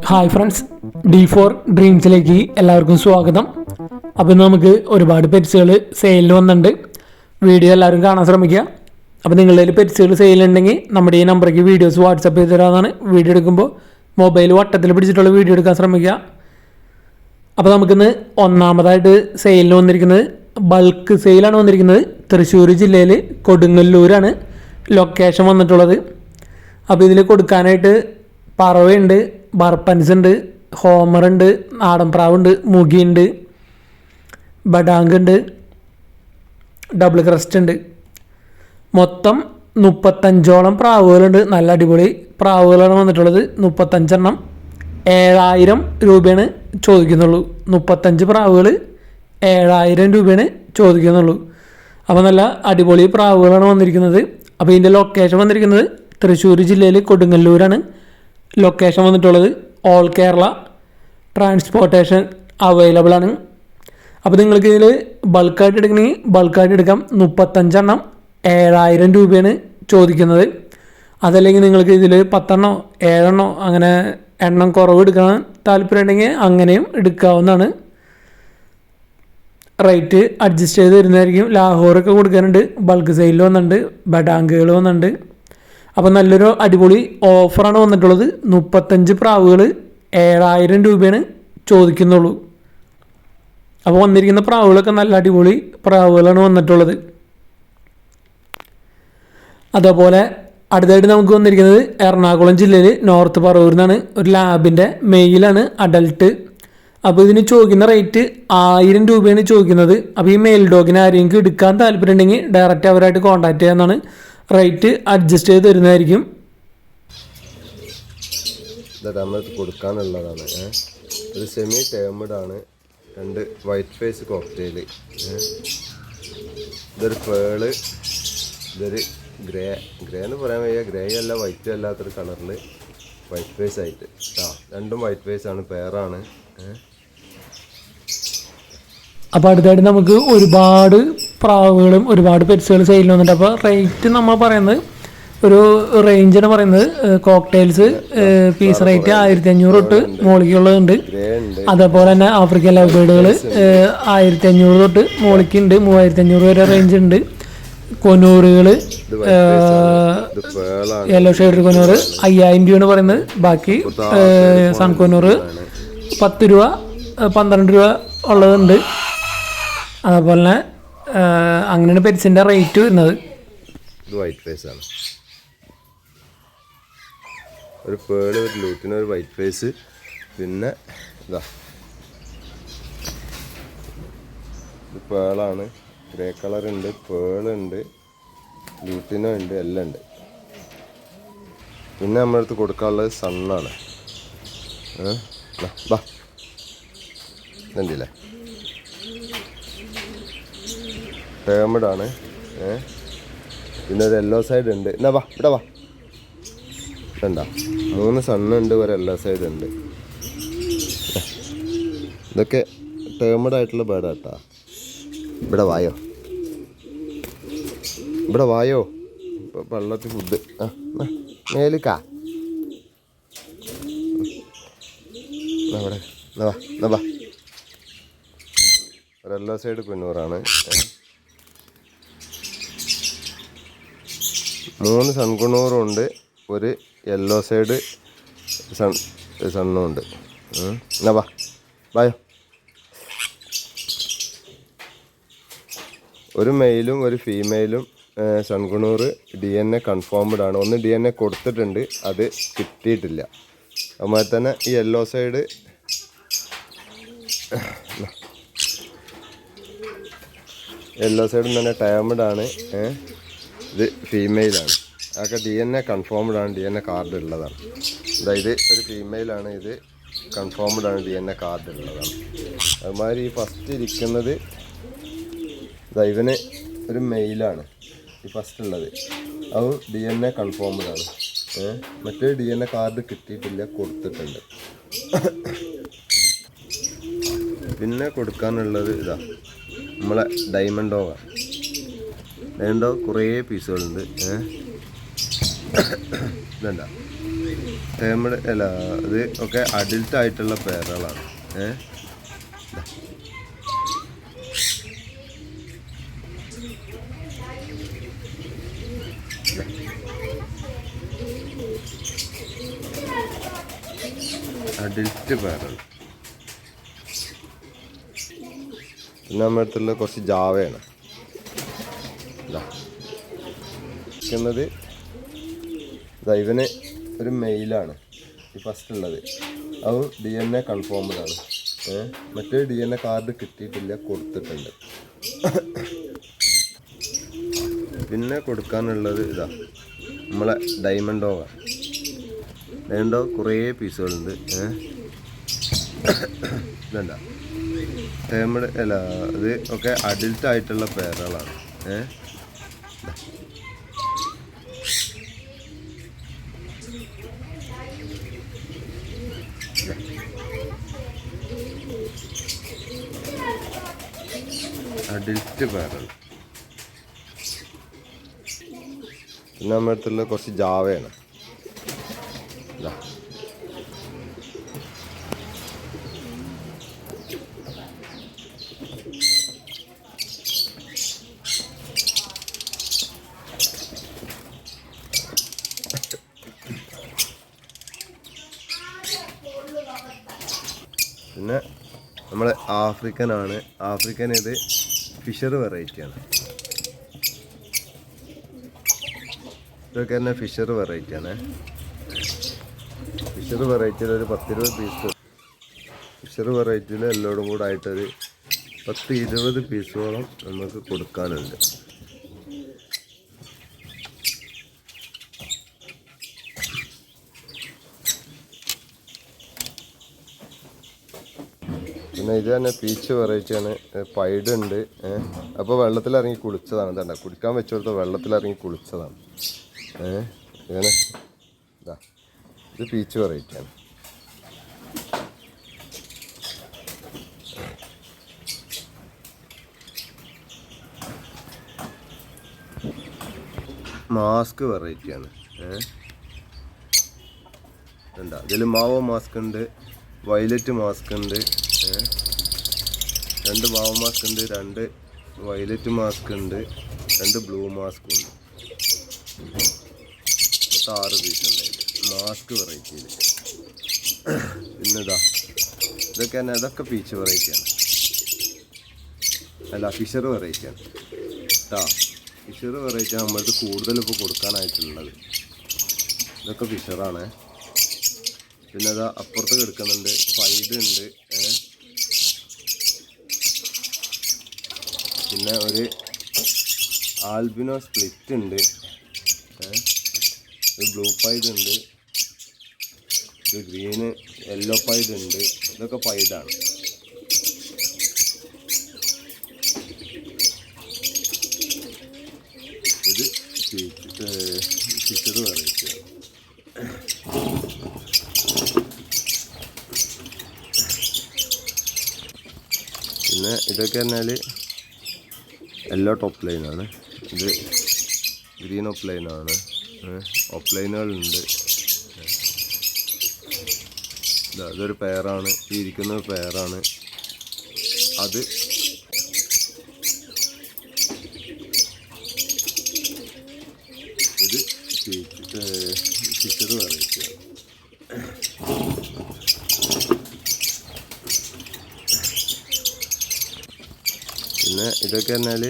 Hi friends, D4 ഡ്രീംസിലേക്ക് എല്ലാവർക്കും സ്വാഗതം. അപ്പോൾ നമുക്ക് ഒരുപാട് പെറ്റ്സുകൾ സെയിലിൽ വന്നിട്ടുണ്ട്. വീഡിയോ എല്ലാവരും കാണാൻ ശ്രമിക്കുക. അപ്പോൾ നിങ്ങളുടെ പെറ്റ്സുകൾ സെയിലുണ്ടെങ്കിൽ നമ്മുടെ ഈ നമ്പറേക്ക് വീഡിയോസ് വാട്സപ്പ് ചെയ്ത് തരാമെന്നാണ്. വീഡിയോ എടുക്കുമ്പോൾ മൊബൈൽ വട്ടത്തിൽ പിടിച്ചിട്ടുള്ള വീഡിയോ എടുക്കാൻ ശ്രമിക്കുക. അപ്പോൾ നമുക്കിന്ന് ഒന്നാമതായിട്ട് സെയിലിന് വന്നിരിക്കുന്നത് ബൾക്ക് സെയിലാണ് വന്നിരിക്കുന്നത്. തൃശ്ശൂർ ജില്ലയിൽ കൊടുങ്ങല്ലൂരാണ് ലൊക്കേഷൻ വന്നിട്ടുള്ളത്. അപ്പോൾ ഇതിൽ കൊടുക്കാനായിട്ട് പറവയുണ്ട്, ബർപ്പൻസ് ഉണ്ട്, ഹോമറുണ്ട്, നാടൻ പ്രാവുണ്ട്, മുഗിയുണ്ട്, ബഡാങ്ക് ഉണ്ട്, ഡബിൾ ക്രസ്റ്റ് ഉണ്ട്. മൊത്തം 35ഓളം പ്രാവുകളുണ്ട്. നല്ല അടിപൊളി പ്രാവുകളാണ് വന്നിട്ടുള്ളത്. 35 7,000 രൂപയാണ് ചോദിക്കുന്നുള്ളൂ. 35 പ്രാവുകൾ 7,000 രൂപയാണ് ചോദിക്കുന്നുള്ളൂ. അപ്പോൾ നല്ല അടിപൊളി പ്രാവുകളാണ് വന്നിരിക്കുന്നത്. അപ്പോൾ ഇതിൻ്റെ ലൊക്കേഷൻ വന്നിരിക്കുന്നത് തൃശ്ശൂർ ജില്ലയിൽ കൊടുങ്ങല്ലൂരാണ് ലൊക്കേഷൻ വന്നിട്ടുള്ളത്. ഓൾ കേരള ട്രാൻസ്പോർട്ടേഷൻ അവൈലബിൾ ആണ്. അപ്പോൾ നിങ്ങൾക്ക് ഇതിൽ ബൾക്കായിട്ട് എടുക്കണമെങ്കിൽ ബൾക്കായിട്ട് എടുക്കാം. 35 7,000 രൂപയാണ് ചോദിക്കുന്നത്. അതല്ലെങ്കിൽ നിങ്ങൾക്ക് ഇതിൽ 10 7 അങ്ങനെ എണ്ണം കുറവ് എടുക്കാൻ താല്പര്യമുണ്ടെങ്കിൽ അങ്ങനെയും എടുക്കാവുന്നതാണ്. റേറ്റ് അഡ്ജസ്റ്റ് ചെയ്ത് തരുന്നതായിരിക്കും. ലാഹോറൊക്കെ കൊടുക്കാനുണ്ട്. ബൾക്ക് സെയിൽ വന്നിട്ടുണ്ട്. ബഡാങ്കുകൾ വന്നിട്ടുണ്ട്. അപ്പോൾ നല്ലൊരു അടിപൊളി ഓഫറാണ് വന്നിട്ടുള്ളത്. 35 പ്രാവുകൾ 7,000 രൂപയാണ് ചോദിക്കുന്നുള്ളൂ. അപ്പോൾ വന്നിരിക്കുന്ന പ്രാവുകളൊക്കെ നല്ല അടിപൊളി പ്രാവുകളാണ് വന്നിട്ടുള്ളത്. അതേപോലെ അടുത്തായിട്ട് നമുക്ക് വന്നിരിക്കുന്നത് എറണാകുളം ജില്ലയിൽ നോർത്ത് പറവൂരിൽ നിന്നാണ്. ഒരു ലാബിൻ്റെ മെയിലാണ്, അഡൽട്ട്. അപ്പോൾ ഇതിന് ചോദിക്കുന്ന റേറ്റ് 1,000 രൂപയാണ് ചോദിക്കുന്നത്. അപ്പോൾ ഈ മെയിൽ ഡോഗിനെ ആരെങ്കിലും എടുക്കാൻ താല്പര്യമുണ്ടെങ്കിൽ ഡയറക്റ്റ് അവരായിട്ട് കോൺടാക്ട് ചെയ്യാമെന്നാണ്. റേറ്റ് അഡ്ജസ്റ്റ് ചെയ്ത് തരുന്നതായിരിക്കും. നമ്മൾ കൊടുക്കാനുള്ളതാണ്. ഒരു സെമി ടേമഡ് ആണ്. 2 വൈറ്റ് ഫേസ് കോക്ടെയിൽ. ഇതൊരു പേള്, ഇതൊരു ഗ്രേ എന്ന് പറയാൻ വയ്യ. ഗ്രേ അല്ല, വൈറ്റ് അല്ലാത്തൊരു കളറിൽ വൈറ്റ് ഫേസ് ആയിട്ട്. രണ്ടും വൈറ്റ് ഫേസ് ആണ്, പെയറാണ്. അപ്പോൾ അടുത്തായിട്ട് നമുക്ക് ഒരുപാട് പ്രാവുകളും ഒരുപാട് പെറ്റ്സുകൾ സെയിൽ വന്നിട്ടുണ്ട്. അപ്പോൾ റേറ്റ് നമ്മൾ പറയുന്നത് ഒരു റേഞ്ചാണ് പറയുന്നത്. കോക്ടെയിൽസ് പീസ് റേറ്റ് 1,500 തൊട്ട് മോളിക്കുള്ളതുണ്ട്. അതേപോലെ തന്നെ ആഫ്രിക്കൻ ലവ് ബേർഡുകൾ 1,500 തൊട്ട് മോളിക്കുണ്ട്. 3,500 വരെ റേഞ്ച് ഉണ്ട്. കൊനൂറുകൾ, യെല്ലോ ഷെയ്ഡ് കൊനൂർ 5,000 രൂപയാണ് പറയുന്നത്. ബാക്കി സൺ കൊനൂറ് 10 രൂപ 12 രൂപ ഉള്ളതുണ്ട്. അതേപോലെ തന്നെ അങ്ങനെയാണ് പെറ്റ്സിൻ്റെ റേറ്റ് വരുന്നത്. ഇത് വൈറ്റ് ഫേസ് ആണ്. ഒരു പേള്, ഒരു ലൂട്ടിന്, ഒരു വൈറ്റ് ഫേസ്. പിന്നെ ഇതാ ഇത് പേളാണ്. ഗ്രേ കളർ ഉണ്ട്, പേളുണ്ട്, ലൂട്ടിനോ ഉണ്ട്, എല്ലാം ഉണ്ട്. പിന്നെ നമ്മളടുത്ത് കൊടുക്കാനുള്ളത് സണ്ണാണ്. ബാ ഇതുണ്ടല്ലേ, ടേമഡ് ആണ്. പിന്നെ ഒരു യെല്ലോ സൈഡ് ഉണ്ട്. എന്നാ വാ ഇവിടെ വാ. ഇതുണ്ടാ 3 സണ്ണുണ്ട്, ഒരു യെല്ലോ സൈഡ് ഉണ്ട്. ഇതൊക്കെ ടേമഡ് ആയിട്ടുള്ള ബേർഡാട്ടാ. ഇവിടെ വായോ, ഇവിടെ വായോ. ഇപ്പോൾ വെള്ളത്തിൽ ഫുഡ് മേലിക്കാ. അവിടെ എന്നാ വാ. ഒരു യെല്ലോ സൈഡ് കുന്നൂറാണ്. 3 സൺകുണൂറും ഉണ്ട്, ഒരു യെല്ലോ സൈഡ് സണ്ണും ഉണ്ട്. എന്നാ വായോ. ഒരു മെയിലും ഒരു ഫീമെയിലും സൺകുണൂറ് DNA കൺഫേംഡ് ആണ്. ഒന്ന് DNA കൊടുത്തിട്ടുണ്ട്, അത് കിട്ടിയിട്ടില്ല. അതുപോലെ തന്നെ ഈ യെല്ലോ സൈഡ് തന്നെ ടേമഡ് ആണ്. ഇത് ഫീമെയിലാണ്. അതൊക്കെ DNA കൺഫേംഡ് ആണ്, DNA കാർഡ് ഉള്ളതാണ്. അതായത് ഒരു ഫീമെയിലാണ്, ഇത് കൺഫേംഡ് ആണ്, DNA കാർഡ് ഉള്ളതാണ്. അതുമാതിരി ഈ ഫസ്റ്റ് ഇരിക്കുന്നത് ഇവന് ഒരു മെയിലാണ്. ഈ ഫസ്റ്റ് ഉള്ളത് അത് DNA കൺഫേംഡ് ആണ്. മറ്റേ DNA കാർഡ് കിട്ടിയിട്ടില്ല, കൊടുത്തിട്ടുണ്ട്. പിന്നെ കൊടുക്കാനുള്ളത് ഇതാ നമ്മളെ ഡയമണ്ട് ഡോഗാണ്. ഡയമണ്ട് ഡോഗ് കുറേ പീസുകളുണ്ട്. ഇതെന്താ ടേമിഡ് അല്ല, ഇത് ഒക്കെ അഡൽട്ട് ആയിട്ടുള്ള പേരുകളാണ്. അഡൽട്ട് പേരുകൾ. പിന്നെ നമ്മുടെ അടുത്തുള്ള കുറച്ച് ജാവയാണ്. ഇവന് ഒരു മെയിലാണ് ഈ ഫസ്റ്റ് ഉള്ളത്. അത് DNA കൺഫേംഡ് ആണ്. മറ്റേ DNA കാർഡ് കിട്ടിയിട്ടില്ല, കൊടുത്തിട്ടുണ്ട്. പിന്നെ കൊടുക്കാനുള്ളത് ഇതാ നമ്മളെ ഡയമണ്ട് ഡോഗ. ഡയമണ്ട് ഡോഗ് കുറേ പീസുകളുണ്ട്. ഇതണ്ട ടേമിഡ് അല്ല, ഇത് ഒക്കെ അഡൽട്ട് ആയിട്ടുള്ള പേരുകളാണ്. അഡൽട്ട് പേരുകൾ. പിന്നെ നമ്മുടെ അടുത്തുള്ള കുറച്ച് ജാവയാണ്. പിന്നെ നമ്മൾ ആഫ്രിക്കനാണ്. ആഫ്രിക്കൻ ഇത് ഫിഷർ വെറൈറ്റിയാണ്. ഇതൊക്കെ തന്നെ ഫിഷർ വെറൈറ്റിയാണ്. ഫിഷർ വെറൈറ്റിയിൽ ഒരു 10-20 പീസ്. ഫിഷർ വെറൈറ്റിയിൽ എല്ലോടും കൂടെ ആയിട്ടൊരു 10-20 പീസോളം നമുക്ക് കൊടുക്കാനുണ്ട്. പിന്നെ ഇത് തന്നെ പീച്ച് വെറൈറ്റിയാണ്. പൈഡ് ഉണ്ട്. അപ്പോൾ വെള്ളത്തിലിറങ്ങി കുളിച്ചതാണ്. ഇതണ്ട കുടിക്കാൻ വെച്ചു കൊടുത്ത വെള്ളത്തിലിറങ്ങി കുളിച്ചതാണ്. ഇങ്ങനെ ഇതാ ഇത് പീച്ച് വെറൈറ്റിയാണ്. മാസ്ക് വെറൈറ്റിയാണ്. എന്താ ഇതിൽ മാവോ മാസ്ക് ഉണ്ട്, വയലറ്റ് മാസ്ക് ഉണ്ട്. 2 മാവോ മാസ്ക് ഉണ്ട്, 2 വയലറ്റ് മാസ്ക് ഉണ്ട്, 2 ബ്ലൂ മാസ്ക് ഉണ്ട്. 6 പീസ് ഉണ്ടായിട്ട് മാസ്ക് വെറൈറ്റിയിൽ. പിന്നെ ഇതൊക്കെ തന്നെ, ഇതൊക്കെ പീച്ച് വെറൈറ്റിയാണ്. അല്ല ഫിഷർ വെറൈറ്റിയാണ് ഫിഷർ വെറൈറ്റി നമ്മൾക്ക് കൂടുതൽ ഇപ്പോൾ കൊടുക്കാനായിട്ടുള്ളത്. ഇതൊക്കെ ഫിഷറാണ്. പിന്നെ അപ്പുറത്ത് കിടക്കുന്നുണ്ട്, പൈഡ് ഉണ്ട്. പിന്നെ ഒരു ആൽബിനോ സ്പ്ലിറ്റ് ഉണ്ട്. ഒരു ബ്ലൂ പൈഡ് ഉണ്ട്, ഒരു ഗ്രീന് യെല്ലോ പൈഡ് ഉണ്ട്. ഇതൊക്കെ പൈഡാണ്. ഇത് ഫിഷർ വെറൈറ്റിയാണ്. പിന്നെ ഇതൊക്കെ പറഞ്ഞാൽ യെല്ലോ ടോപ്പ് ലൈനാണ്. ഇത് ഗ്രീൻ ഓപ്പ് ലൈനാണ്. ഓപ്പ് ലൈനുകളുണ്ട്. അതൊരു പെയറാണ്. ഈ ഇരിക്കുന്ന പെയറാണ്. അത് ഇത് ഫിഷർ വെറൈറ്റിയാണ്. പിന്നെ ഇതൊക്കെ പറഞ്ഞാൽ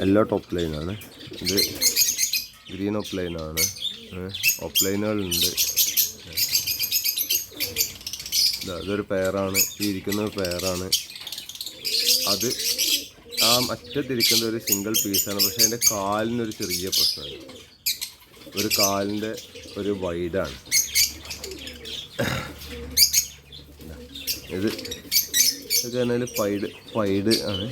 യെല്ലോ ടോപ്പ് ലൈനാണ്. ഇത് ഗ്രീൻ ഓപ്പ് ലൈനാണ്. ഓപ്പ് ലൈനുകളുണ്ട്. അതൊരു പെയറാണ്. ഈ ഇരിക്കുന്ന പെയറാണ്. അത് ആ അറ്റത്തിരിക്കുന്ന ഒരു സിംഗിൾ പീസാണ്. പക്ഷേ അതിൻ്റെ കാലിനൊരു ചെറിയ പ്രശ്നമാണ്. ഒരു കാലിൻ്റെ ഒരു വൈഡാണ്. ഇത് ഇതൊക്കെ പറഞ്ഞാൽ പൈഡ് ആണ്.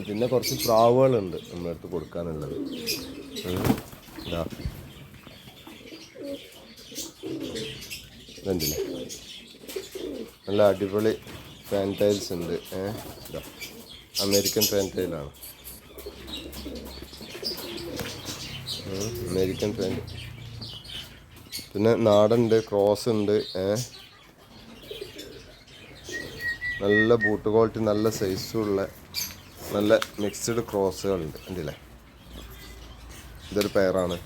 പിന്നെ കുറച്ച് പ്രാവുകളുണ്ട് നമ്മുടെ അടുത്ത് കൊടുക്കാനുള്ളത്. ഇതുണ്ടല്ലേ, നല്ല അടിപൊളി ഫാൻറ്റൈൽസ് ഉണ്ട്. അമേരിക്കൻ ഫാൻറ്റൈലാണ്. American pant. പിന്നെ നാടുണ്ട്, ക്രോസ് ഉണ്ട്. നല്ല ബൂട്ട് ക്വാളിറ്റി, നല്ല സൈസുള്ള നല്ല മിക്സ്ഡ് ക്രോസുകളുണ്ട്. കണ്ടില്ലേ, ഇതൊരു പെയറാണ്.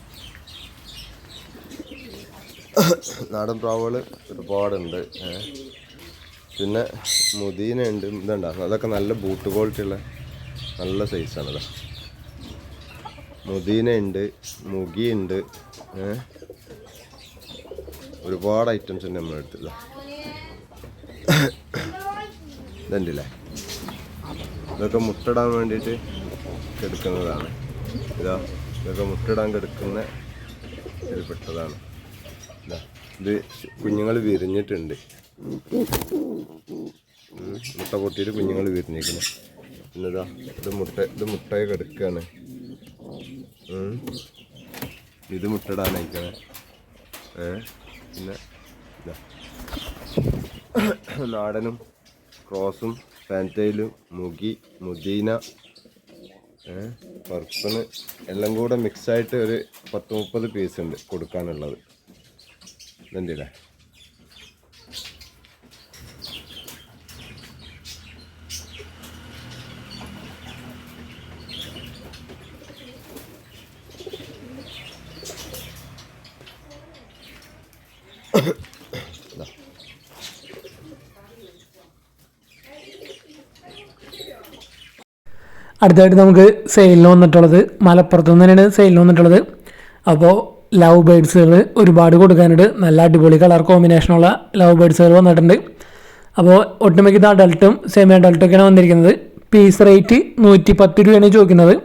നാടൻ പ്രാവുകൾ ഒരുപാടുണ്ട്. പിന്നെ മുദീന ഉണ്ട്. ഇതുണ്ടാകും, അതൊക്കെ നല്ല ബൂട്ട് ക്വാളിറ്റി ഉള്ള നല്ല സൈസാണ്. മുദീന ഉണ്ട്, മുഗിയുണ്ട്. ഒരുപാട് ഐറ്റംസ് ഉണ്ട് നമ്മുടെ അടുത്തില്ല. ഇതുണ്ടല്ലേ, ഇതൊക്കെ മുട്ടിടാൻ വേണ്ടിയിട്ട് കെടുക്കുന്നതാണ്. ഇതൊക്കെ മുട്ടിടാൻ കെടുക്കുന്ന ഇതിൽപ്പെട്ടതാണ്. ഇത് കുഞ്ഞുങ്ങൾ വിരിഞ്ഞിട്ടുണ്ട്, മുട്ട പൊട്ടിയിട്ട് കുഞ്ഞുങ്ങൾ വിരിഞ്ഞിരിക്കുന്നു. പിന്നെ ഇത് മുട്ടയെ കെടുക്കുകയാണ്. ഇത് മുട്ടിടാനായിക്കണേ. പിന്നെ നാടനും ക്രോസും പാൻറ്റയിലും മുദീന പർപ്പന് എല്ലാം കൂടെ മിക്സായിട്ട് ഒരു 10-30 പീസ് ഉണ്ട് കൊടുക്കാനുള്ളത്. ഇതെന്തില്ലേ, അടുത്തായിട്ട് നമുക്ക് സെയിലിന് വന്നിട്ടുള്ളത് മലപ്പുറത്ത് നിന്ന് തന്നെയാണ് സെയിലിന് വന്നിട്ടുള്ളത്. അപ്പോൾ ലവ് ബേഡ്സുകൾ ഒരുപാട് കൊടുക്കാനുണ്ട്. നല്ല അടിപൊളി കളർ കോമ്പിനേഷനുള്ള ലവ് ബേഡ്സുകൾ വന്നിട്ടുണ്ട്. അപ്പോൾ ഒട്ടുമിക്ക അഡൾട്ടും സെമി അഡൾട്ടൊക്കെയാണ് വന്നിരിക്കുന്നത്. പീസ് റേറ്റ് 110 രൂപയാണ് ചോദിക്കുന്നത്.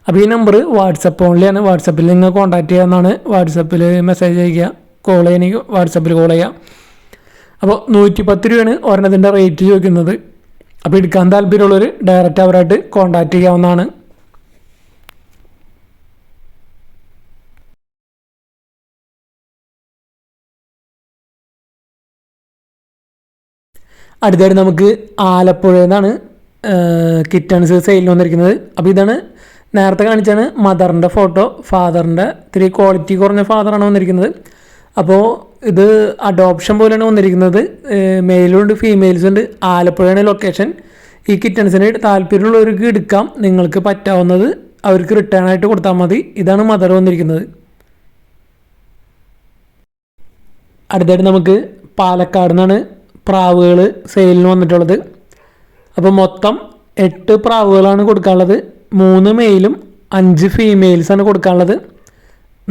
അപ്പോൾ ഈ നമ്പർ വാട്സപ്പ് ഓൺലിയാണ്. വാട്സപ്പിൽ നിങ്ങൾ കോൺടാക്ട് ചെയ്യാവുന്നതാണ്. വാട്സപ്പിൽ മെസ്സേജ് അയയ്ക്കുക, കോൾ ചെയ്യണമെങ്കിൽ വാട്സപ്പിൽ കോൾ ചെയ്യുക. അപ്പോൾ 110 രൂപയാണ് ഒരെണ്ണത്തിൻ്റെ റേറ്റ് ചോദിക്കുന്നത്. അപ്പോൾ എടുക്കാൻ താല്പര്യമുള്ളവർ ഡയറക്റ്റ് അവരായിട്ട് കോൺടാക്ട് ചെയ്യാവുന്നതാണ്. അടുത്തായിട്ട് നമുക്ക് ആലപ്പുഴയിൽ നിന്നാണ് കിറ്റൺസ് സെയിലിന് വന്നിരിക്കുന്നത്. അപ്പോൾ ഇതാണ് നേരത്തെ കാണിച്ചാണ് മദറിൻ്റെ ഫോട്ടോ. ഫാദറിൻ്റെ ഇത്തിരി ക്വാളിറ്റി കുറഞ്ഞ ഫാദറാണ് വന്നിരിക്കുന്നത്. അപ്പോൾ ഇത് അഡോപ്ഷൻ പോലെയാണ് വന്നിരിക്കുന്നത്. മെയിലും ഉണ്ട്, ഫീമെയിൽസും ഉണ്ട്. ആലപ്പുഴയാണ് ലൊക്കേഷൻ. ഈ കിറ്റൺസിന് താല്പര്യമുള്ളവർക്ക് എടുക്കാം. നിങ്ങൾക്ക് പറ്റാവുന്നത് അവർക്ക് റിട്ടേൺ ആയിട്ട് കൊടുത്താൽ മതി. ഇതാണ് മദർ വന്നിരിക്കുന്നത്. അടുത്തായിട്ട് നമുക്ക് പാലക്കാട് നിന്നാണ് പ്രാവുകൾ സെയിലിന് വന്നിട്ടുള്ളത്. അപ്പോൾ മൊത്തം 8 പ്രാവുകളാണ് കൊടുക്കാനുള്ളത്. 3 മെയിലും 5 ഫീമെയിൽസാണ് കൊടുക്കാനുള്ളത്.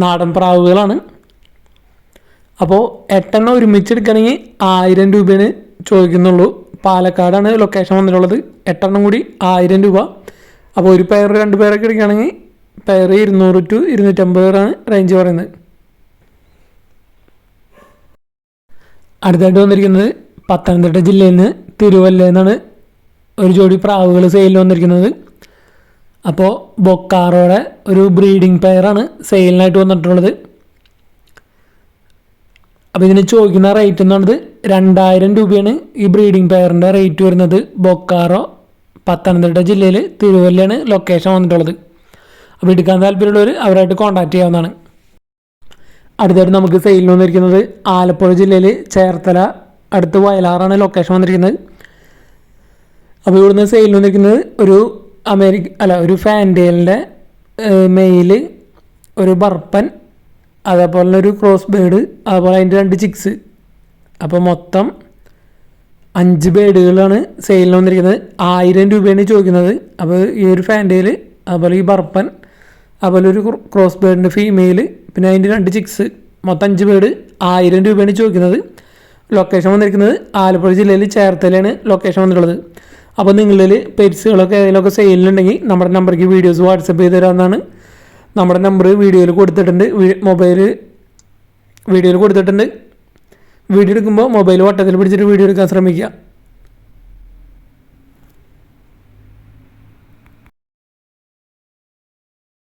നാടൻ പ്രാവുകളാണ്. അപ്പോൾ 8 എണ്ണം ഒരുമിച്ചെടുക്കുകയാണെങ്കിൽ 1000 രൂപയാണ് ചോദിക്കുന്നുള്ളൂ. പാലക്കാടാണ് ലൊക്കേഷൻ വന്നിട്ടുള്ളത്. 8 എണ്ണം കൂടി 1000 രൂപ. അപ്പോൾ ഒരു പെയർ 2 പേരൊക്കെ എടുക്കുകയാണെങ്കിൽ പെയർ 200 to 250 ആണ് റേഞ്ച് പറയുന്നത്. അടുത്തായിട്ട് വന്നിരിക്കുന്നത് പത്തനംതിട്ട ജില്ലയിൽ നിന്ന് തിരുവല്ലയിൽ നിന്നാണ് ഒരു ജോഡി പ്രാവുകൾ സെയിലിന് വന്നിരിക്കുന്നത്. അപ്പോൾ ബൊക്കാറോയുടെ ഒരു ബ്രീഡിംഗ് പെയറാണ് സെയിലിനായിട്ട് വന്നിട്ടുള്ളത്. അപ്പോൾ ഇതിന് ചോദിക്കുന്ന റേറ്റ് എന്ന് പറയുന്നത് 2000 രൂപയാണ് ഈ ബ്രീഡിംഗ് പെയറിൻ്റെ റേറ്റ് വരുന്നത്. ബൊക്കാറോ, പത്തനംതിട്ട ജില്ലയിൽ തിരുവല്ലയാണ് ലൊക്കേഷൻ വന്നിട്ടുള്ളത്. അപ്പോൾ എടുക്കാൻ താല്പര്യമുള്ളവർ അവരായിട്ട് കോൺടാക്ട് ചെയ്യാവുന്നതാണ്. അടുത്തായിട്ട് നമുക്ക് സെയിലിന് വന്നിരിക്കുന്നത് ആലപ്പുഴ ജില്ലയിൽ ചേർത്തല അടുത്ത് വയലാറാണ് ലൊക്കേഷൻ വന്നിരിക്കുന്നത്. അപ്പോൾ ഇവിടുന്ന് സെയിലിന് വന്നിരിക്കുന്നത് ഒരു ഫാൻറ്റെയിലിൻ്റെ മെയില്, ഒരു ബർപ്പൻ, അതേപോലെ തന്നെ ഒരു ക്രോസ് ബേഡ്, അതുപോലെ അതിൻ്റെ 2 ചിക്സ്. അപ്പോൾ മൊത്തം 5 ബേഡുകളാണ് സെയിലിന് വന്നിരിക്കുന്നത്. 1000 രൂപയാണ് ചോദിക്കുന്നത്. അപ്പോൾ ഈ ഒരു ഫാൻറ്റെയിൽ, അതുപോലെ ഈ ബർപ്പൻ, അതുപോലെ ഒരു ക്രോസ് ബേഡിൻ്റെ ഫീമെയിൽ, പിന്നെ അതിൻ്റെ 2 ചിക്സ്, മൊത്തം 5 ബേഡ് 1000 രൂപയാണ് ചോദിക്കുന്നത്. ലൊക്കേഷൻ വന്നിരിക്കുന്നത് ആലപ്പുഴ ജില്ലയിൽ ചേർത്തലയാണ് ലൊക്കേഷൻ വന്നിട്ടുള്ളത്. അപ്പോൾ നിങ്ങളിൽ പെറ്റ്സുകളൊക്കെ ഏതെങ്കിലുമൊക്കെ സെയിലുണ്ടെങ്കിൽ നമ്മുടെ നമ്പർക്ക് വീഡിയോസ് വാട്സപ്പ് ചെയ്ത് തരാവുന്നതാണ്. നമ്മുടെ നമ്പർ വീഡിയോയിൽ കൊടുത്തിട്ടുണ്ട്. വീഡിയോയിൽ കൊടുത്തിട്ടുണ്ട്. വീഡിയോ എടുക്കുമ്പോൾ മൊബൈൽ വട്ടത്തിൽ പിടിച്ചിട്ട് വീഡിയോ എടുക്കാൻ ശ്രമിക്കുക.